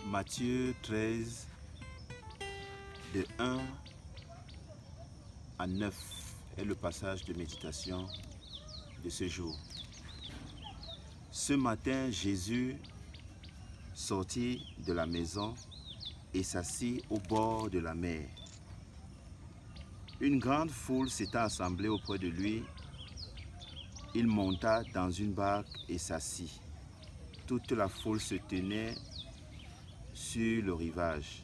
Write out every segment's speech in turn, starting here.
Matthieu 13, de 1 à 9 est le passage de méditation de ce jour. Ce matin, Jésus sortit de la maison et s'assit au bord de la mer. Une grande foule s'était assemblée auprès de lui. Il monta dans une barque et s'assit. Toute la foule se tenait sur le rivage.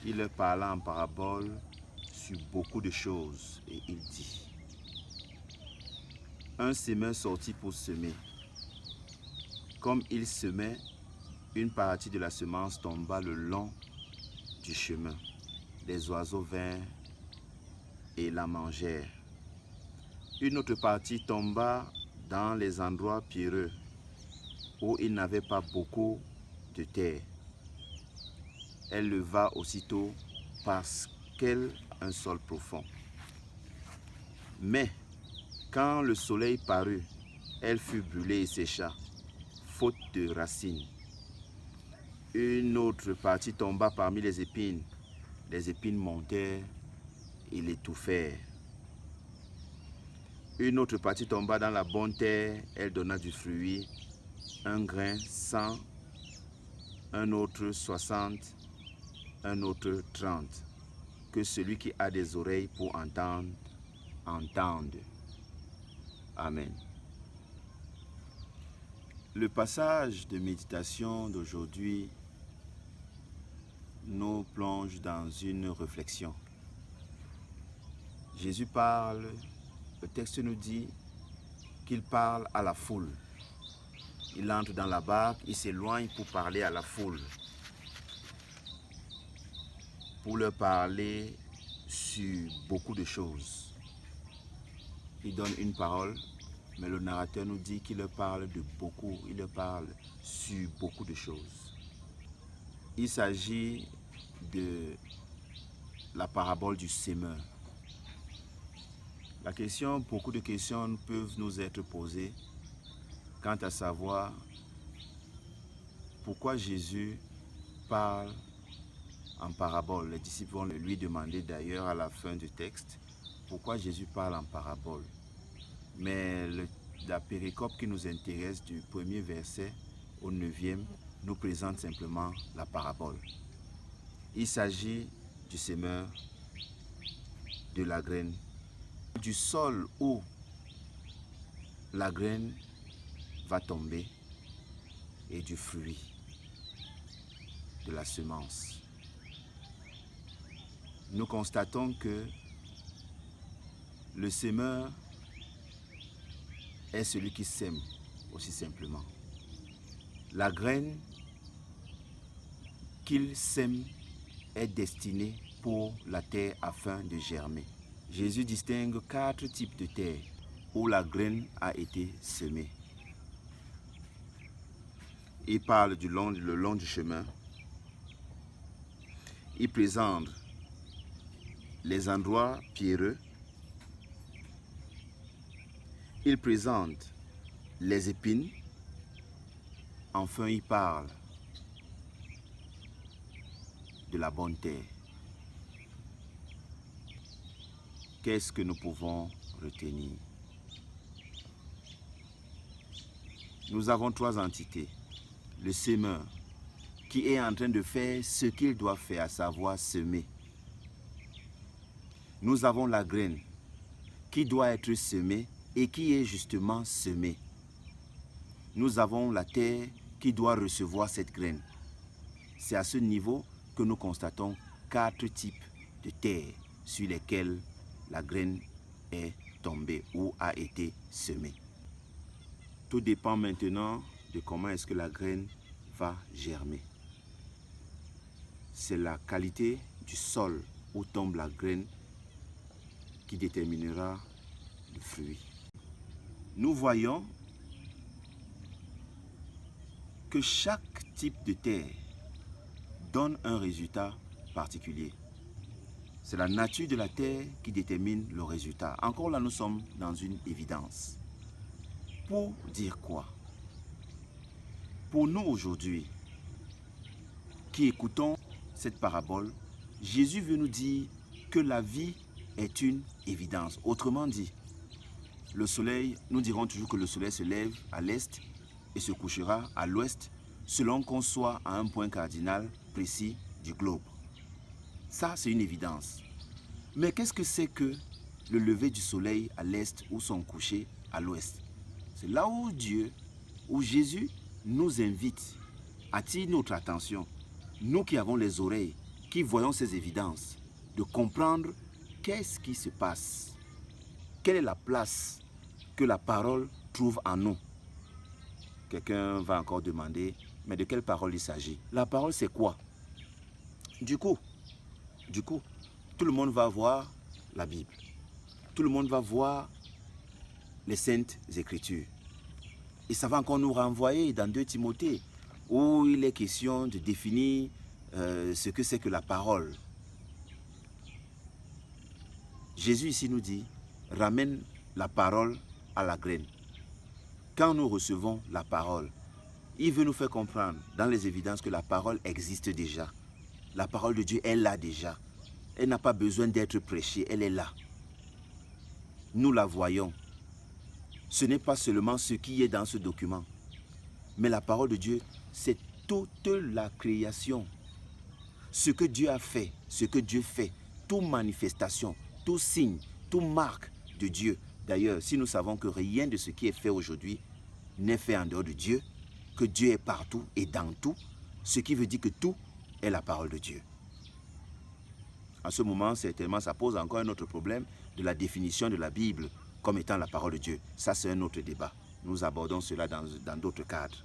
Il leur parla en parabole sur beaucoup de choses et il dit: un semeur sortit pour semer. Comme il semait, une partie de la semence tomba le long du chemin. Les oiseaux vinrent et la mangèrent. Une autre partie tomba dans les endroits pierreux où il n'avait pas beaucoup de terre. Elle leva aussitôt parce qu'elle a un sol profond. Mais quand le soleil parut, elle fut brûlée et sécha, faute de racines. Une autre partie tomba parmi les épines. Les épines montèrent et l'étouffèrent. Une autre partie tomba dans la bonne terre. Elle donna du fruit, un grain 100, un autre 60, un autre 30. Que celui qui a des oreilles pour entendre, entende. Amen. Le passage de méditation d'aujourd'hui nous plonge dans une réflexion. Jésus parle, le texte nous dit qu'il parle à la foule. Il entre dans la barque, il s'éloigne pour parler à la foule. Pour leur parler sur beaucoup de choses. Il donne une parole, mais le narrateur nous dit qu'il leur parle de beaucoup, il leur parle sur beaucoup de choses. Il s'agit de la parabole du semeur. Beaucoup de questions peuvent nous être posées quant à savoir pourquoi Jésus parle en parabole. Les disciples vont lui demander d'ailleurs à la fin du texte pourquoi Jésus parle en parabole. Mais la péricope qui nous intéresse du premier verset au 9e nous présente simplement la parabole. Il s'agit du semeur, de la graine, du sol où la graine va tomber et du fruit, de la semence. Nous constatons que le semeur est celui qui sème, aussi simplement. La graine qu'il sème est destinée pour la terre afin de germer. Jésus distingue 4 types de terre où la graine a été semée. Il parle le long du chemin. Il présente les endroits pierreux. Il présente les épines. Enfin, il parle de la bonne terre. Qu'est-ce que nous pouvons retenir? Nous avons 3 entités. Le semeur, qui est en train de faire ce qu'il doit faire, à savoir semer. Nous avons la graine, qui doit être semée et qui est justement semée. Nous avons la terre qui doit recevoir cette graine. C'est à ce niveau que nous constatons 4 types de terre sur lesquelles la graine est tombée ou a été semée. Tout dépend maintenant de comment est-ce que la graine va germer. C'est la qualité du sol où tombe la graine qui déterminera le fruit. Nous voyons que chaque type de terre donne un résultat particulier. C'est la nature de la terre qui détermine le résultat. Encore là, nous sommes dans une évidence. Pour dire quoi? Pour nous aujourd'hui, qui écoutons cette parabole, Jésus veut nous dire que la vie est une évidence. Autrement dit, le soleil, nous dirons toujours que le soleil se lève à l'est et se couchera à l'ouest, selon qu'on soit à un point cardinal précis du globe. Ça, c'est une évidence. Mais qu'est-ce que c'est que le lever du soleil à l'est ou son coucher à l'ouest? C'est là où Dieu, où Jésus nous invite, attire notre attention, nous qui avons les oreilles, qui voyons ces évidences, de comprendre qu'est-ce qui se passe, quelle est la place que la parole trouve en nous. Quelqu'un va encore demander, mais de quelle parole il s'agit? La parole, c'est quoi? Du coup, tout le monde va voir la Bible. Tout le monde va voir les Saintes Écritures. Et ça va encore nous renvoyer dans 2 Timothée, où il est question de définir ce que c'est que la parole. Jésus ici nous dit, ramène la parole à la graine. Quand nous recevons la parole, il veut nous faire comprendre dans les évidences que la parole existe déjà. La parole de Dieu est là déjà. Elle n'a pas besoin d'être prêchée, elle est là. Nous la voyons. Ce n'est pas seulement ce qui est dans ce document, mais la parole de Dieu, c'est toute la création. Ce que Dieu a fait, ce que Dieu fait, toute manifestation, tout signe, toute marque de Dieu. D'ailleurs, si nous savons que rien de ce qui est fait aujourd'hui n'est fait en dehors de Dieu, que Dieu est partout et dans tout, ce qui veut dire que tout est la parole de Dieu. En ce moment, certainement, ça pose encore un autre problème de la définition de la Bible comme étant la parole de Dieu. Ça, c'est un autre débat. Nous abordons cela dans d'autres cadres.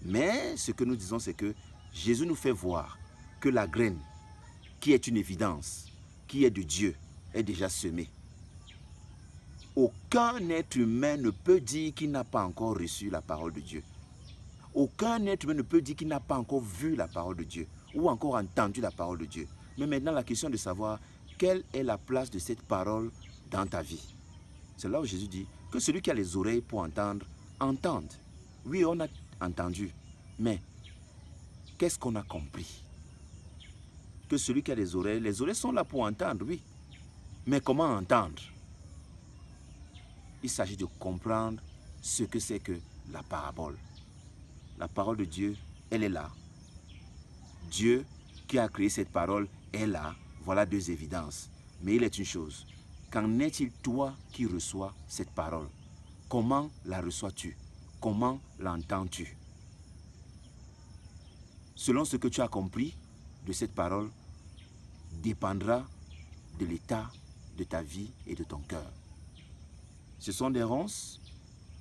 Mais ce que nous disons, c'est que Jésus nous fait voir que la graine, qui est une évidence, qui est de Dieu, est déjà semée. Aucun être humain ne peut dire qu'il n'a pas encore reçu la parole de Dieu. Aucun être humain ne peut dire qu'il n'a pas encore vu la parole de Dieu ou encore entendu la parole de Dieu. Mais maintenant, la question de savoir quelle est la place de cette parole dans ta vie. C'est là où Jésus dit que celui qui a les oreilles pour entendre, entende. Oui, on a entendu, mais qu'est-ce qu'on a compris? Que celui qui a les oreilles sont là pour entendre, oui. Mais comment entendre? Il s'agit de comprendre ce que c'est que la parabole. La parole de Dieu, elle est là. Dieu qui a créé cette parole est là. Voilà 2 évidences. Mais il est une chose. Qu'en est-il toi qui reçois cette parole? Comment la reçois-tu? Comment l'entends-tu? Selon ce que tu as compris de cette parole, dépendra de l'état de ta vie et de ton cœur. Ce sont des ronces.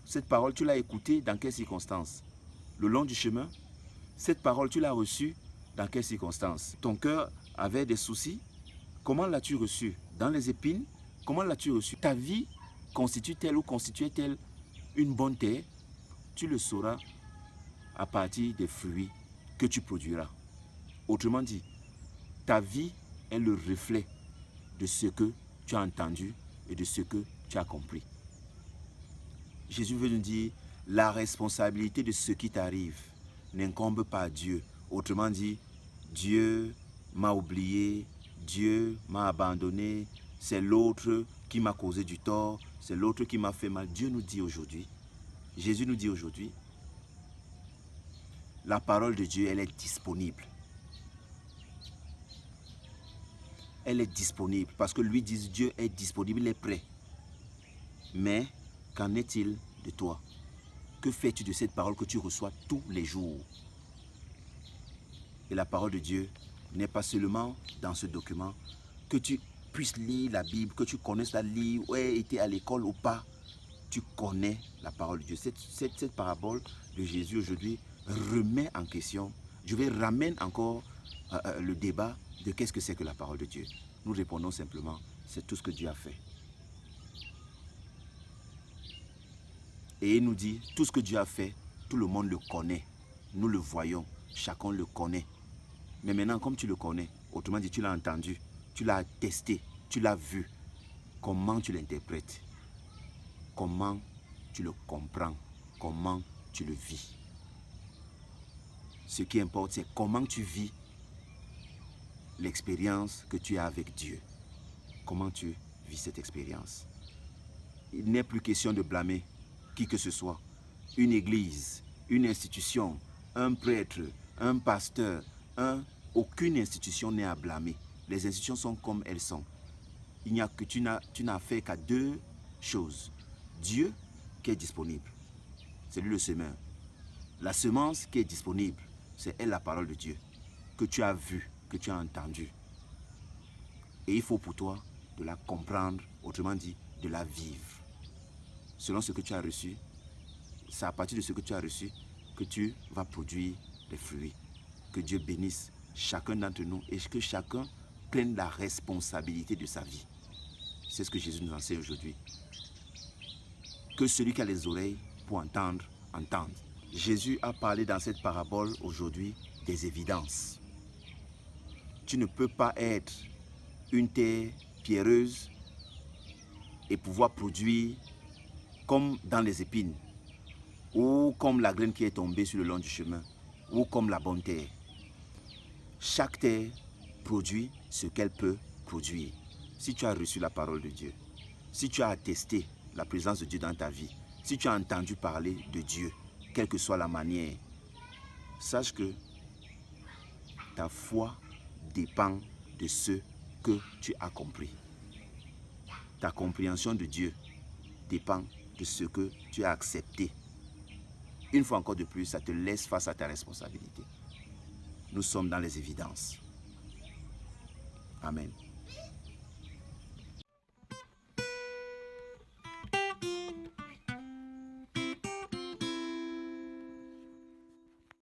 Cette parole, tu l'as écoutée dans quelles circonstances? Le long du chemin? Cette parole, tu l'as reçue dans quelles circonstances? Ton cœur avait des soucis? Comment l'as-tu reçue? Dans les épines? Comment l'as-tu reçue? Ta vie constitue-t-elle ou constituait-elle une bonne terre? Tu le sauras à partir des fruits que tu produiras. Autrement dit, ta vie est le reflet de ce que tu as entendu et de ce que tu as compris. Jésus veut nous dire, la responsabilité de ce qui t'arrive n'incombe pas à Dieu. Autrement dit, Dieu m'a oublié, Dieu m'a abandonné, c'est l'autre qui m'a causé du tort, c'est l'autre qui m'a fait mal. Dieu nous dit aujourd'hui, Jésus nous dit aujourd'hui, la parole de Dieu, elle est disponible. Elle est disponible parce que lui dit, Dieu est disponible, il est prêt. Mais qu'en est-il de toi? Que fais-tu de cette parole que tu reçois tous les jours? Et la parole de Dieu n'est pas seulement dans ce document, que tu puisses lire la Bible, que tu connaisses la lire, ou aies été à l'école ou pas, tu connais la parole de Dieu. Cette parabole de Jésus aujourd'hui remet en question, je vais ramener encore le débat de qu'est-ce que c'est que la parole de Dieu. Nous répondons simplement, c'est tout ce que Dieu a fait. Et il nous dit, tout ce que Dieu a fait, tout le monde le connaît. Nous le voyons, chacun le connaît. Mais maintenant, comme tu le connais, autrement dit, tu l'as entendu, tu l'as testé, tu l'as vu, comment tu l'interprètes? Comment tu le comprends? Comment tu le vis? Ce qui importe, c'est comment tu vis l'expérience que tu as avec Dieu. Comment tu vis cette expérience? Il n'est plus question de blâmer qui que ce soit. Une église, une institution, un prêtre, un pasteur, aucune institution n'est à blâmer. Les institutions sont comme elles sont. Il n'y a que tu n'as fait qu'à deux choses. Dieu qui est disponible, c'est lui le semeur. La semence qui est disponible, c'est elle la parole de Dieu, que tu as vue, que tu as entendue. Et il faut pour toi de la comprendre, autrement dit, de la vivre. Selon ce que tu as reçu, c'est à partir de ce que tu as reçu que tu vas produire des fruits. Que Dieu bénisse chacun d'entre nous et que chacun prenne la responsabilité de sa vie. C'est ce que Jésus nous enseigne aujourd'hui. Que celui qui a les oreilles pour entendre, entende. Jésus a parlé dans cette parabole aujourd'hui des évidences. Tu ne peux pas être une terre pierreuse et pouvoir produire comme dans les épines, ou comme la graine qui est tombée sur le long du chemin, ou comme la bonne terre. Chaque terre produit ce qu'elle peut produire. Si tu as reçu la parole de Dieu, si tu as attesté la présence de Dieu dans ta vie, si tu as entendu parler de Dieu, quelle que soit la manière, sache que ta foi dépend de ce que tu as compris. Ta compréhension de Dieu dépend de ce que tu as accepté. Une fois encore de plus, ça te laisse face à ta responsabilité. Nous sommes dans les évidences. Amen.